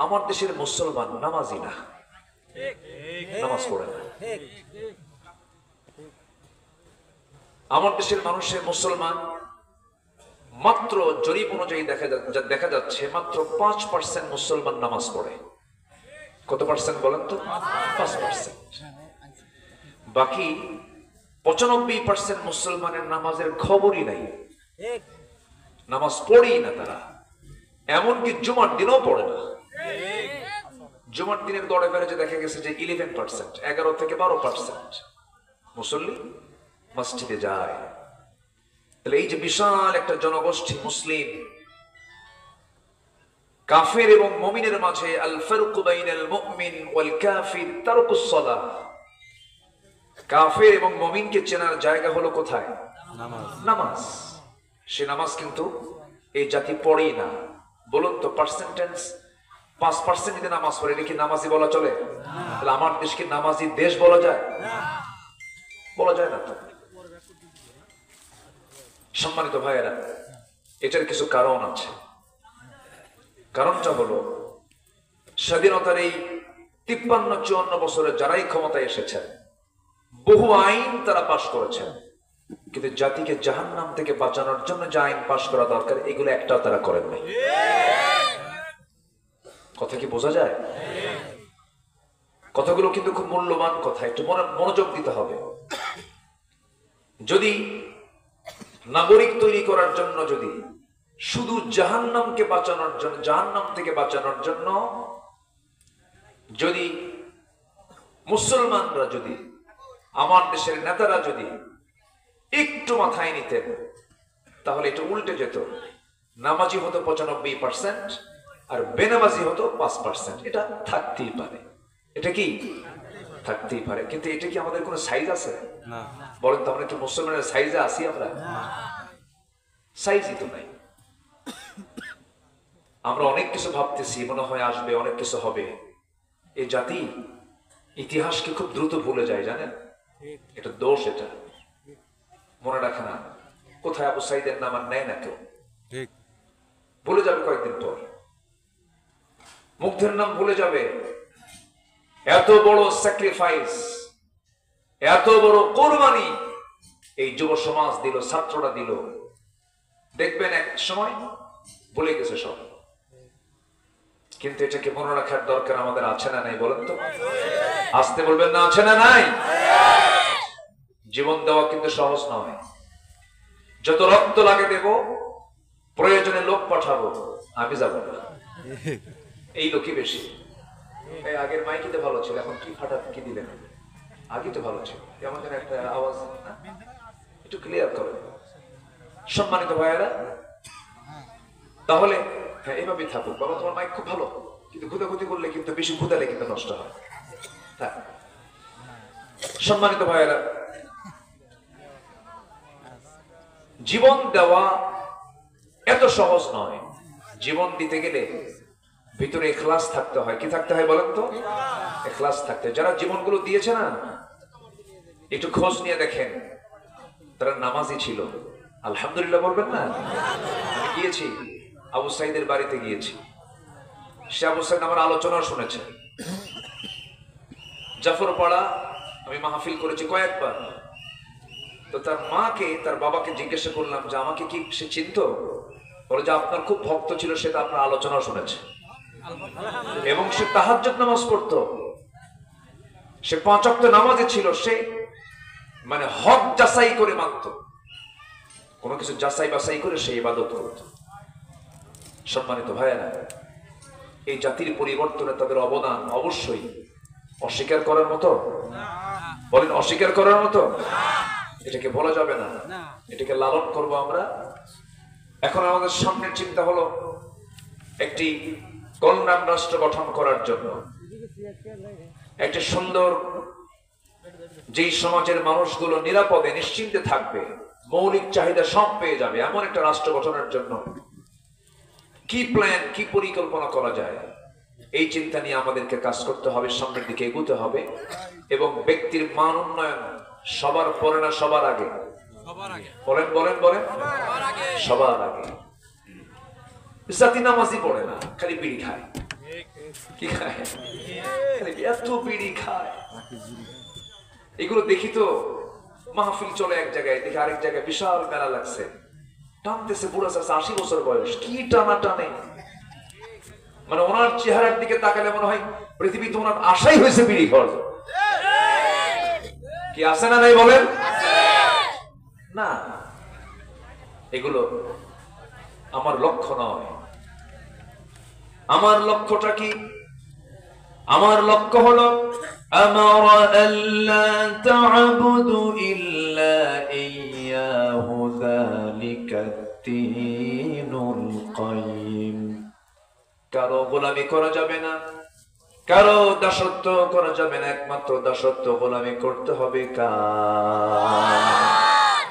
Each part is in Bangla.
আমার দেশের মুসলমান নামাজি না, নামাজ পড়ে না। আমার দেশের মানুষের মুসলমান মাত্র জরিপ অনুযায়ী দেখা যাচ্ছে মাত্র 5% মুসলমান নামাজ পড়ে। কত পার্সেন্ট বলেন তো? 5%। বাকি 95% মুসলমানের নামাজের খবরই নাই, নামাজ পড়েই না তারা। এমনকি জুমার দিনও পড়ে না। জুমার দিনের গড়ে বেড়েছে দেখা গেছে যে 11%, 11 থেকে 12% মুসল্লি মসজিদে যায়। তাহলে এই যে বিশাল একটা জনগোষ্ঠী মুসলিম, কাফের এবং মুমিনের মাঝে আল ফারকু বাইনাল মুমিন ওয়াল কাফির তারকুস সালাহ। কাফের এবং মুমিনকে চেনার জায়গা হলো কোথায়? নামাজ। সে নামাজ কিন্তু এই জাতি পড়েই না। বলুন তো পার্সেন্টেজ 5% যদি নামাজ পড়ে এটা কি নামাজি বলা চলে? তাহলে আমার দেশকে নামাজি দেশ বলা যায়? বলা যায় না তো। সম্মানিত ভাইয়েরা, এটার কিছু কারণ আছে। কারণটা হলো স্বাধীনতার এই 53-54 বছরে যারাই ক্ষমতায় এসেছেন বহু আইন তারা পাশ করেছেন, কিন্তু জাতিকে জাহান্নাম থেকে বাঁচানোর জন্য যে আইন পাশ করা দরকার এগুলো একটাও তারা করেন নাই। কথা কি বোঝা যায়? কথাগুলো কিন্তু খুব মূল্যবান কথা, একটু মনোযোগ দিতে হবে। যদি নাগরিক তৈরি করার জন্য, যদি শুধু জাহান্নামকে বাঁচানোর জন্য, জাহান্নাম থেকে বাঁচানোর জন্য যদি মুসলমানরা, যদি আমার দেশের নেতারা যদি একটু মাথায় নিতেন তাহলে এটা উল্টে যেত। নামাজি হতো 95% আর বেনামাজি হতো 5%। এটা থাকতেই পারে, এটা কি থাকতেই পারে। কিন্তু এটা কি আমাদের কোনো সাইজ আছে? বলেন তো, আমরা কি মুসলমানের সাইজে আছি? আমরা সাইজই তো নাই। আমরা অনেক কিছু ভাবতেছি, মনে হয় আসবে, অনেক কিছু হবে। এই জাতি ইতিহাসকে খুব দ্রুত ভুলে যায়, জানেন? এটা দোষ। এটা মনে রাখে না। কোথায় আবু সাইদের নাম আর নেয় না কেউ, ভুলে যাবে কয়েকদিন পর। মুগ্ধের নাম ভুলে যাবে। এত বড় স্যাক্রিফাইস, এত বড় কোরবানি এই যুব সমাজ দিল, ছাত্ররা দিল। দেখবেন এক সময় ভুলে গেছে সব। কিন্তু এটাকে মনে রাখার দরকার আমাদের আছে না নাই? বলেন তো, আসতে বলবেন না, আছে না নাই? জীবন দেওয়া কিন্তু সহজ নয়। যত রক্ত লাগে দেব, প্রয়োজনে লোক পাঠাবো, আমি যাবো না। এই লোকই বেশি। এই আগের মাইকিতে ভালো ছিল, এখন কি ফাটা কি দিলেন? আগে তো ভালো ছিল, কেমন যেন একটা আওয়াজ না, একটু ক্লিয়ার করো সম্মানিত ভাইয়েরা। তাহলে হ্যাঁ, এভাবেই থাকুক। বাবা তোমার মাইক খুব ভালো, কিন্তু খুদাখুদি করলে কিন্তু, বেশি খুদালে কিন্তু নষ্ট হয়। সম্মানিত ভাইয়েরা, জীবন দেওয়া এত সহজ নয়। জীবন দিতে গেলে ভিতরে ইখলাস থাকতে হয়। কি থাকতে হয় বলেন তো? ইখলাস থাকতে। যারা জীবনগুলো দিয়েছে না, একটু খোঁজ নিয়ে দেখেন তারা নামাজি ছিল। আলহামদুলিল্লাহ বলবেন না? আমি গিয়েছি আবু সাইদের বাড়িতে গিয়েছি। সে আবু সাইদ আমার আলোচনা শুনেছে। জাফরপাড়া আমি মাহফিল করেছি কয়েকবার। তো তার মাকে, তার বাবাকে জিজ্ঞাসা করলাম যে আমাকে কি সে চিনতো? বলে যে আপনার খুব ভক্ত ছিল, সেটা আপনার আলোচনা শুনেছে। এবং সে তাহাজ্জুদ নামাজ পড়তো, সে 5 ওয়াক্ত নামাজে ছিল। সে মানে হক যাচাই করে মানত, কোনো কিছু যাচাই বাছাই করে সে ইবাদত করত। সম্মানিত ভাইয়েরা, এই জাতির পরিবর্তনে তাদের অবদান অবশ্যই অস্বীকার করার মতো। বলেন, অস্বীকার করার মতো? এটাকে বলা যাবে না, এটাকে লালন করব আমরা। এখন আমাদের সামনের চিন্তা হলো একটি কল্যাণ রাষ্ট্র গঠন করার জন্য, একটা সুন্দর, যেই সমাজের মানুষগুলো নিরাপদে নিশ্চিন্তে থাকবে, মৌলিক চাহিদা সব পেয়ে যাবে, এমন একটা রাষ্ট্র গঠনের জন্য কি প্ল্যান, কি পরিকল্পনা করা যায়, এই চিন্তা নিয়ে আমাদেরকে কাজ করতে হবে, সামনের দিকে এগোতে হবে। এবং ব্যক্তির মান উন্নয়ন সবার পরে না সবার আগে? বলেন বলেন বলেন, সবার আগে। জাতি নামাজি পড়ে না, খালি বিড়ি খায়। কি খায়? এত বিড়ি খায়। এগুলো দেখি তো, মাহফিল চলে এক জায়গায়, দেখি আরেক জায়গায় বিশাল মেলা লাগছে, টানতেছে বুড়া চাষা 80 বছর বয়স, কি টানা টানে, মানে ওনার চেহারার দিকে তাকালে মনে হয় পৃথিবীতে ওনার আশাই হয়েছে বিড়ি খাওয়ার। কি আছে না নাই বলেন? না, এগুলো আমার লক্ষ্য নয়। আমার লক্ষ্যটা কি? আমার লক্ষ্য হলো আমারা আল্লা তা'বুদু ইল্লা ইয়্যাহু যালিকাত-দীনুল কাইয়্যিম। কারো গোলামি করা যাবে না, কারো দাসত্ব করা যাবে না, একমাত্র দাসত্ব গোলামি করতে হবে কার?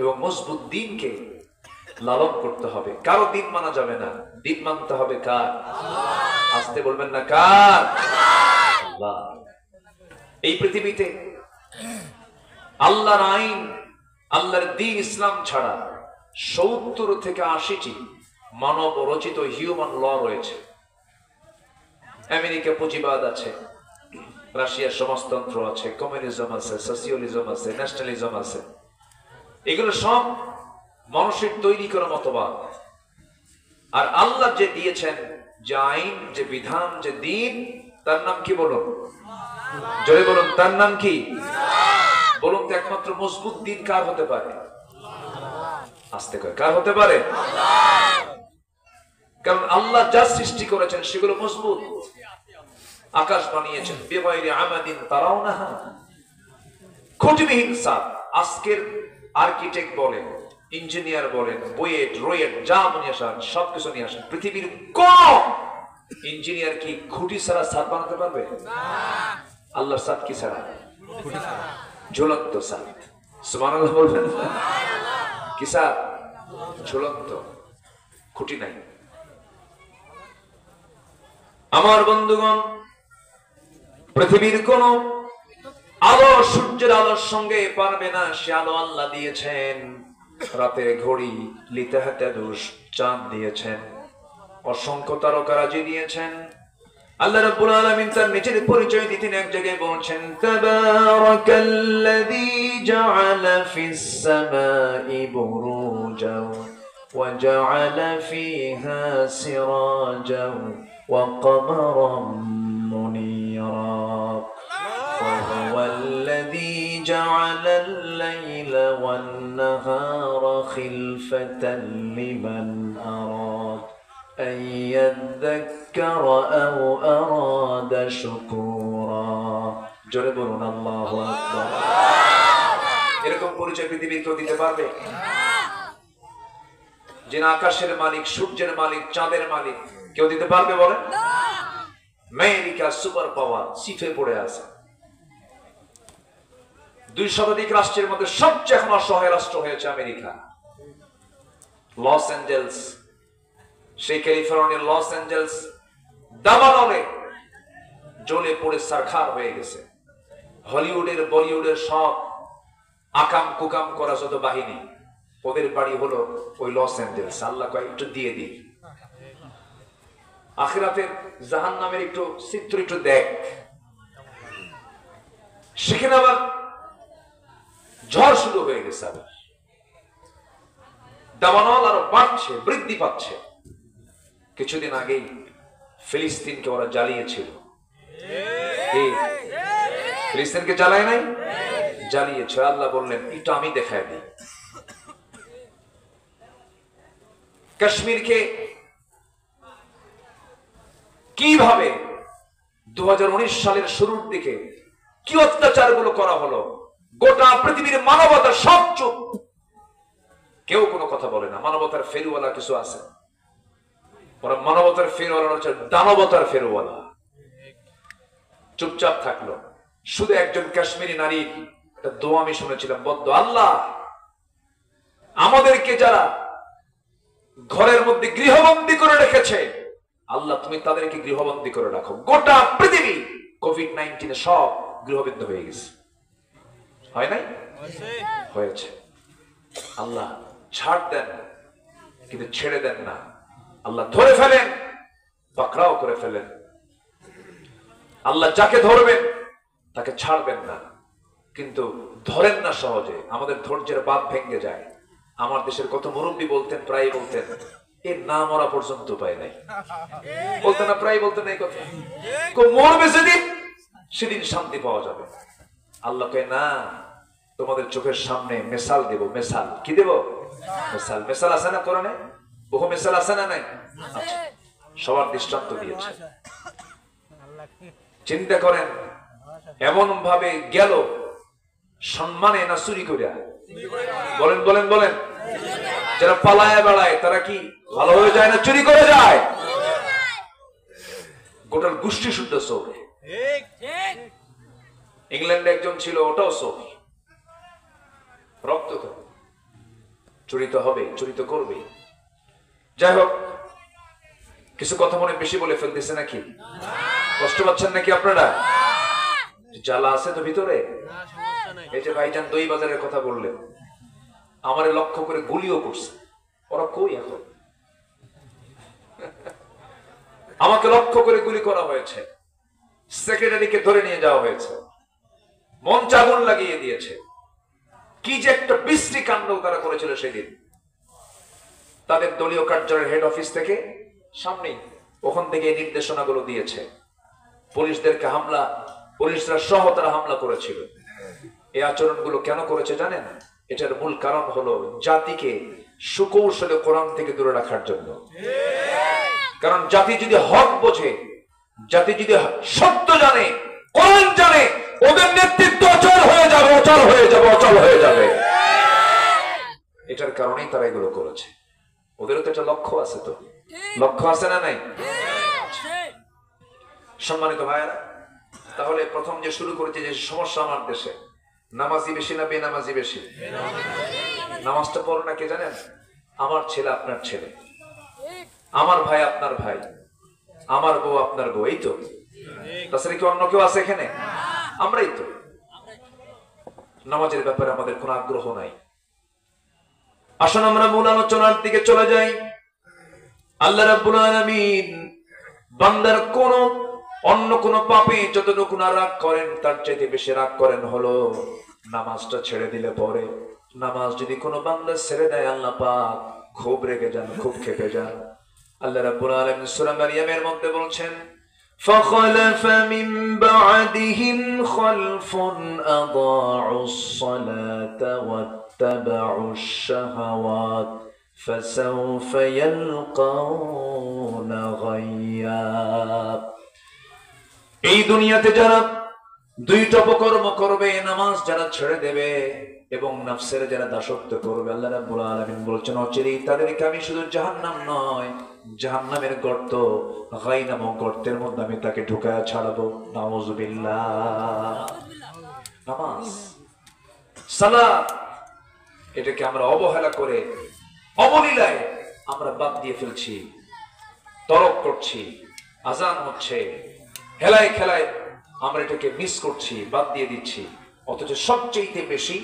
এবং মজবুত দ্বীনকে লালন করতে হবে। কারো দ্বীন মানা যাবে না, দ্বীন মানতে হবে কার? আসতে বলবেন না, কার? আল্লাহ। এই পৃথিবীতে আল্লাহর আইন, আল্লাহর দ্বীন ইসলাম ছাড়া 70 থেকে 80টি মানব রচিত হিউম্যান ল রয়েছে। আমেরিকা পুঁজিবাদ আছে, রাশিয়ার সমাজতন্ত্র আছে, কমিউনিজম আছে, সোশিয়ালিজম আছে, ন্যাশনালিজম আছে। এগুলো সব মানুষের তৈরি করা মতবাদ। আর আল্লাহ যে দিয়েছেন যে আইন, যে বিধান, যে দ্বীন, তার নাম কি বলুন? জোরে বলুন, তার নাম কি? বলুন তো, একমাত্র মজবুত দ্বীন কার হতে পারে? আস্তে করে, কার হতে পারে? কারণ আল্লাহ যা সৃষ্টি করেছেন সেগুলো মজবুত। আকাশ বানিয়েছেন বেগাইরি আমাদিন তারাউনাহা, খুঁটিবিহীন সাত। আজকের আর্কিটেক্ট বলেন, ইঞ্জিনিয়ার বলেন, বুয়েট, রোয়েট, যা নিয়ে আসেন, সবকিছু নিয়ে আসেন, পৃথিবীর কোন ইঞ্জিনিয়ার কি খুঁটি ছাড়া ছাদ বানাতে পারবে? আল্লাহর ছাদ কি ছাড়া? ঝুলন্ত ছাদ। সুবহানাল্লাহ বলবেন। কি ছাদ? ঝুলন্ত, খুঁটি নাই। আমার বন্ধুগণ, পৃথিবীর কোন আলো সূর্যের আলোর সঙ্গে পারবে না। সে আলো আল্লাহ দিয়েছেন। রাতের ঘড়ি লিতাহাতাদুস, চাঁদ দিয়েছেন, অসংখ্য তারকারাজি দিয়েছেন। আল্লাহ রাব্বুল আলামিন তার নিজের পরিচয় দিতেন এক জায়গায় বলছেন, তাবারাকাল্লাযী জাআলা ফিস সামাই বুরুজাও ওয়া জাআলা ফিহা সিরাজাও ওয়া কমারাম মুনীরা وهو الذي جعل الليل والنهار خلفة لمن أراد أن يذكر أو أراد شكورا جربون الله أكبر এরকম পরিচয় পৃথিবীর কেউ দিতে পারবে? যিনি আকাশের মালিক, সূর্যের মালিক, চাঁদের মালিক, কেউ দিতে পারবে বলেন? আমেরিকা সুপার পাওয়ার, সিফে পড়ে আছে। 2 শতাধিক রাষ্ট্রের মধ্যে সবচেয়ে এখন অসহায় রাষ্ট্র হয়েছে আমেরিকা। লস অ্যাঞ্জেলস, সেই ক্যালিফোর্নিয়ার লস অ্যাঞ্জেলস দাবানলে জ্বলে পড়ে সারখার হয়ে গেছে। হলিউডের, বলিউডের সব আকাম কুকাম করা যত বাহিনী, ওদের বাড়ি হলো ওই লস অ্যাঞ্জেলস। আল্লাহ কয় একটু দিয়ে দিই, আখিরাতের জাহান্নামের একটু চিত্র একটু দেখ। সেখানে আবার ঝড় শুরু হয়ে গেছে, আবার দাবানল আরো বাড়ছে, বৃদ্ধি পাচ্ছে। কিছুদিন আগেই ফিলিস্তিনকে ওরা জ্বালিয়েছিল। ফিলিস্তিনকে জ্বালায় নাই? জ্বালিয়েছে। আল্লাহ বললেন এটা আমি দেখাই দিই। কাশ্মীরকে কিভাবে 2019 সালের শুরুর দিকে কি অত্যাচার গুলো করা হলো, গোটা পৃথিবীর মানবতা সব চুপ, কেউ কোনো কথা বলে না। মানবতার ফেরওয়ালা কিছু আছে, ওরা মানবতার ফেরওয়ালা হচ্ছে দানবতার ফেরওয়ালা। চুপচাপ থাকলো। শুধু একজন কাশ্মীরি নারী একটা দোয়া আমি শুনেছিলাম, বদ্ধ, আল্লাহ আমাদেরকে যারা ঘরের মধ্যে গৃহবন্দী করে রেখেছে, আল্লাহ তুমি তাদেরকে গৃহবন্দী করে রাখো। গোটা পৃথিবী কোভিড-19 সব গৃহবদ্ধ হয়ে গেছে। হয় নাই? হয়েছে। আল্লাহ ছাড় দেন কিন্তু ছেড়ে দেন না। আল্লাহ ধরে ফেলেন, পাকড়াও করে ফেলেন। আল্লাহ যাকে ধরবেন তাকে ছাড়বেন না, কিন্তু ধরেন না সহজে। আমাদের ধৈর্যের বাঁধ ভেঙে যায়। আমার দেশের কত মুরব্বী বলতেন, প্রায় বলতেন, এ না মরা পর্যন্ত পায় নাই। বলতেন না, প্রায় বলতেন এই কথা, মরবে যেদিন সেদিন শান্তি পাওয়া যাবে। আল্লাহ কয় না, তোমাদের চোখের সামনে মেসাল দেব। মেসাল কি দেব? মেসাল। মেসাল আছে না কোরআনে? বহু মেসাল আছে না নাই? আচ্ছা, সবার দৃষ্টান্ত দিয়েছে। চিন্তা করেন, এমন ভাবে গেল সম্মানে না চুরি করিয়া? বলেন বলেন বলেন। যারা পালায় বেড়ায় তারা কি ভালো হয়ে যায় না চুরি করে যায়? গোটাল গোষ্ঠী শুদ্ধ চোর। ইংল্যান্ডে একজন ছিল, ওটাও চোর। রক্ত তো চুরি তো হবে, চুরি তো করবে। যাই হোক, কিছু কথা মনে বেশি বলে ফেলতেছে নাকি? কষ্ট পাচ্ছেন নাকি আপনারা? জ্বালা আছে তো ভিতরে। এই যে ভাইজান দই বাজারের কথা বললেন, আমারে লক্ষ্য করে গুলিও করছে। ওরা কই এখন? আমাকে লক্ষ্য করে গুলি করা হয়েছে, সেক্রেটারিকে ধরে নিয়ে যাওয়া হয়েছে, মঞ্চ আগুন লাগিয়ে দিয়েছে। কি যে একটা বিশ্রী কাণ্ড তারা করেছিল সেদিন। তাদের দলীয় কার্যালয়ের হেড অফিস থেকে সামনেই, ওখান থেকে নির্দেশনাগুলো দিয়েছে। পুলিশদেরকে হামলা, পুলিশরা সহ তারা হামলা করেছিল। এই আচরণগুলো কেন করেছে জানেন? এটার মূল কারণ হলো জাতিকে সুকৌশলে কোরআন থেকে দূরে রাখার জন্য। কারণ জাতি যদি হক বোঝে, জাতি যদি সত্য জানে, কোরআন জানে, ওদের নেতৃত্ব অচল হয়ে যাবে, অচল হয়ে যাবে, অচল হয়ে যাবে। এটার কারণেই তারা এগুলো করেছে। ওদেরও তো একটা লক্ষ্য আছে, তো লক্ষ্য আছে না নাই? সম্মানিত ভাইয়েরা, তাহলে প্রথম যে শুরু করেছে যে সমস্যা আমার দেশে, নামাজি বেশি না বেনামাজি বেশি? নামাজটা পড়ো না কে জানেন? আমার ছেলে আপনার ছেলে, আমার ভাই আপনার ভাই, আমার বউ আপনার বউ, এই তো। তাছাড়া কি অন্য কেউ আছে এখানে? আমরাই তো। নামাজের ব্যাপারে আমাদের কোনো আগ্রহ নাই। আসুন আমরা মূল আলোচনার দিকে চলে যাই। আল্লাহ রাব্বুল আলামিন বান্দার কোন অন্য কোন পাপে যতটুকু না রাগ করেন, তার চাইতে বেশি রাগ করেন হলো নামাজটা ছেড়ে দিলে পরে। নামাজ যদি কোনো বান্দা ছেড়ে দেয়, আল্লাহ পাক খুব রেগে যান, খুব ক্ষেপে যান। আল্লাহ রাব্বুল আলামিন সূরা মারইয়ামের মধ্যে বলছেন, فخلف من بعدهم خلف أضاعوا الصلاة واتبعوا الشهوات فسوف يلقون غيا। এই দুনিয়াতে যারা দুইটা অপকর্ম করবে, নামাজ যারা ছেড়ে দেবে এবং নফসের যারা দাসত্ব করবে, আল্লাহ রাব্বুল আলামিন বলেছেন অচিরেই তাদেরকে আমি শুধু জাহান্নাম নয়, জাহান্নামের গর্ত, গাই নামক গর্তের মধ্যে আমি তাকে ঢুকায়া ছাড়াবো। নাউযুবিল্লাহ। নামাজ, সালাত, এটাকে আমরা অবহেলা করে অবলীলায় আমরা বাদ দিয়ে ফেলছি, তরক করছি। আজান হচ্ছে, হেলায় খেলায় আমরা এটাকে মিস করছি, বাদ দিয়ে দিচ্ছি। অথচ সবচেয়ে বেশি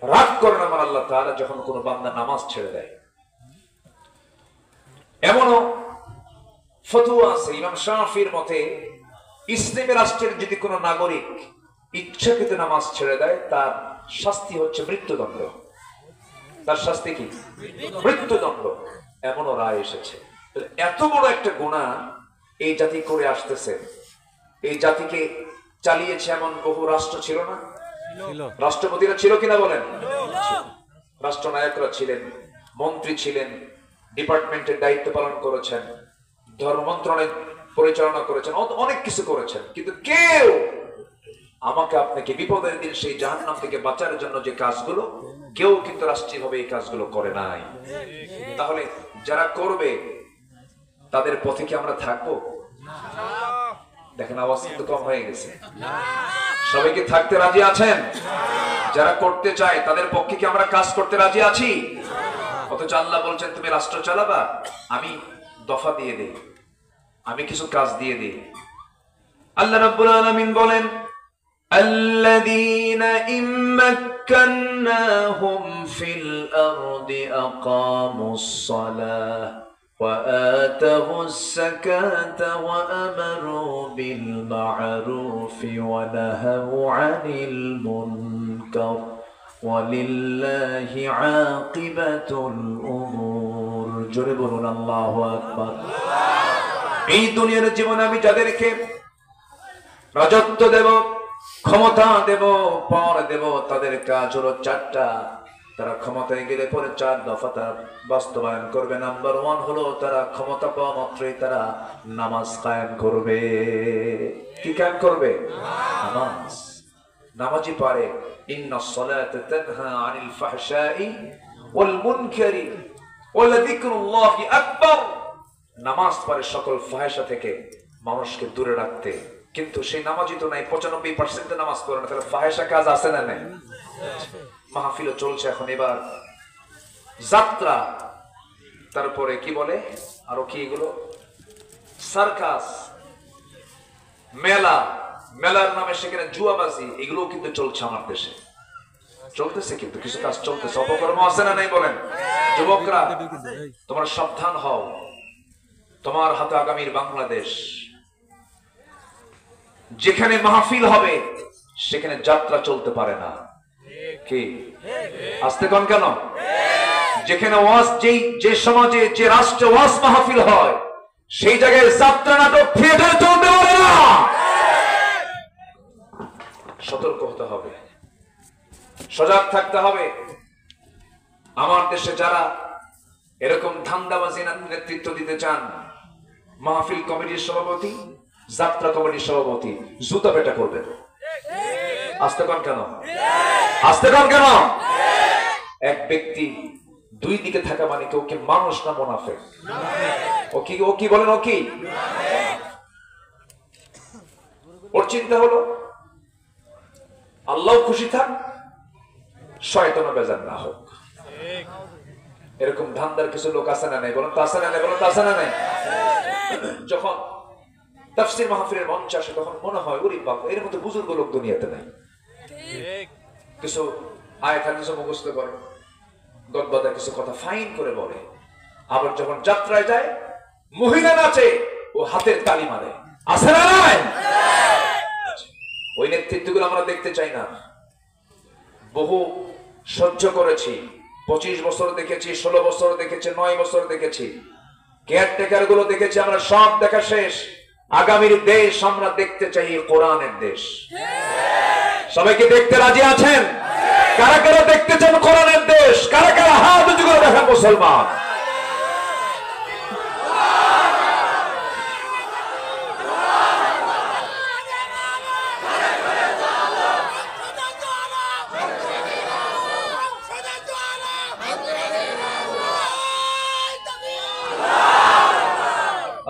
রাগ করেন আমার আল্লাহ তাআলা যখন কোনো বান্দা নামাজ ছেড়ে দেয়। এমনও ফতোয়া আছে, ইমাম শাফির মতে ইসলামী রাষ্ট্রের যদি কোনো নাগরিক ইচ্ছাকৃত নামাজ ছেড়ে দেয়, তার শাস্তি হচ্ছে মৃত্যুদণ্ড। তার শাস্তি কি? মৃত্যুদণ্ড। এমনও রায় এসেছে। এত বড় একটা গুনাহ এই জাতি করে আসতেছে। এই জাতিকে চালিয়েছে এমন বহু রাষ্ট্র ছিল না? রাষ্ট্রপতিরা ছিল কিনা বলেন? রাষ্ট্রনায়করা ছিলেন, মন্ত্রী ছিলেন, ডিপার্টমেন্টের দায়িত্ব পালন করেছেন, ধর্ম মন্ত্রণালয় পরিচালনা করেছেন, অনেক কিছু করেছেন। কিন্তু কেউ আমাকে আপনাকে বিপদের দিন সেই জাহান্নাম থেকে বাঁচার জন্য যে কাজগুলো, কেউ কিন্তু রাষ্ট্রীয়ভাবে এই কাজগুলো করে নাই। তাহলে যারা করবে তাদের পথে কি আমরা থাকবো? দেখেন আওয়াজ কিন্তু কম হয়ে গেছে। সবাই কি থাকতে রাজি আছেন? যারা করতে চায় তাদের পক্ষে কি আমরা কাজ করতে রাজি আছি? অথচ আল্লাহ বলছেন তুমি রাষ্ট্র চালাবা, আমি দফা দিয়ে দেই, আমি কিছু কাজ দিয়ে দিই। আল্লাহ রাব্বুল আলামিন বলেন, الذين إن مكناهم في الأرض أقاموا الصلاة وآتوا الزكاة وأمروا بالمعروف ونهوا عن المنكر ولله عاقبة الأمور জোরে বলুন আল্লাহু আকবার। এই দুনিয়ার জীবনে আমি যাদেরকে রাজত্ব দেব, ক্ষমতা দেব, পর দেব, তাদের কাজ হলো চারটা। তারা ক্ষমতায় গেলে পরে 4 দফা তারা বাস্তবায়ন করবে। নাম্বার 1 হলো তারা ক্ষমতা পাওয়া মাত্রই তারা নামাজ কায়েম করবে। কি কায়েম করবে? নামাজ। নামাজি পারে ইন্নাস সালাতা তানহা আনিল ফাহশাই ওয়াল মুনকারি ওয়া যিকরুল্লাহি আকবার। নামাজ পারে সকল ফাহিশা থেকে মানুষকে দূরে রাখতে। কিন্তু সেই নামাজি তো নাই, 95% নামাজ পড়ে না। তাহলে ফাহিশা কাজ আছে না নাই? মাহফিলও চলছে এখন, এবার যাত্রা, তারপরে কি বলে আরো কি এগুলো সার্কাস, মেলা, মেলার নামে সেখানে জুয়াবাজি, এগুলো কিন্তু চলছে আমার দেশে, চলতেছে। কিন্তু কিছু কাজ চলতেছে, অপকর্ম আছে না নাই বলেন? যুবকরা তোমরা সাবধান হও, তোমার হাতে আগামীর বাংলাদেশ। যেখানে মাহফিল হবে সেখানে যাত্রা চলতে পারে না। কি আসতে কোন কেন? যেখানে ওয়াজ, যে সমাজে, যে রাষ্ট্রে ওয়াজ মাহফিল হয় সেই জায়গায় যাত্রা, নাটক, থিয়েটার চলতে পারে না। সতর্ক হতে হবে, সজাগ থাকতে হবে। আমার দেশে যারা এরকম ধান্দাবাজি নেতৃত্ব দিতে চান, মাহফিল কমিটির সভাপতি, যাত্রা কমিটির সভাপতি জুতা পেটা করবেন। আসতে কোন কেন? আসতে কোন কেন? এক ব্যক্তি দুই দিকে থাকা মানে কি ওকে মানুষ না মুনাফিক? ও কি বলেন? ও কি? ওর চিন্তা হলো আল্লাহ খুশি থাক, শয়তানও বেজার না হোক। এরকম ধান্দার কিছু লোক আছে না নাই? বলেন তো আছে না নাই? বলেন তো আছে না নাই? যখন তাফসীর মাহফিলের মঞ্চ আসে তখন মনে হয় ওরে বাবা, এর মতো বুজুর্গ লোক দুনিয়াতে নাই। কিছু আয়াত হাদিস মুখস্থ করে, গদবাদা কিছু কথা ফাইন করে বলে। আবার যখন যাত্রায় যায়, মহিলা নাচে, ও হাতের তালি মারে। আছে না নাই? ওই নেতৃত্বগুলো আমরা দেখতে চাই না। বহু সহ্য করেছি, 25 বছর দেখেছি, 16 বছর দেখেছি, 9 বছর দেখেছি, কেয়ারটেকার গুলো দেখেছি, আমরা সব দেখা শেষ। আগামীর দেশ আমরা দেখতে চাই কোরআনের দেশ। সবাইকে দেখতে রাজি আছেন? কারা কারা দেখতে চান কোরআনের দেশ? কারা কারা হাত উঁচু করে দেখেন মুসলমান?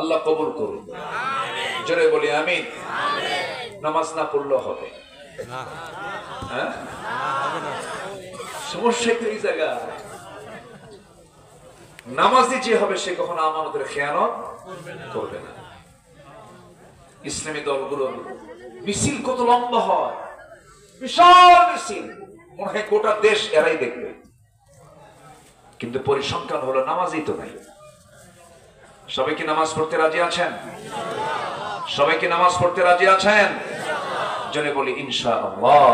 আল্লাহ কবুল করুন, জোরে বলি আমিন। নামাজ না পড়লেও হবে? সমস্যা তো এই জায়গা। নামাজি যে হবে সে কখনো আমানতের খেয়ানত করবে না। ইসলামী দলগুলোর মিছিল কত লম্বা হয়, বিশাল মিছিল, মনে হয় গোটা দেশ এরাই দেখবে। কিন্তু পরিসংখ্যান হলো নামাজি তো নাই। সবাই কি নামাজ পড়তে রাজি আছেন? সবাই কি নামাজ পড়তে রাজি আছেন? জনে বলি ইনশাআল্লাহ।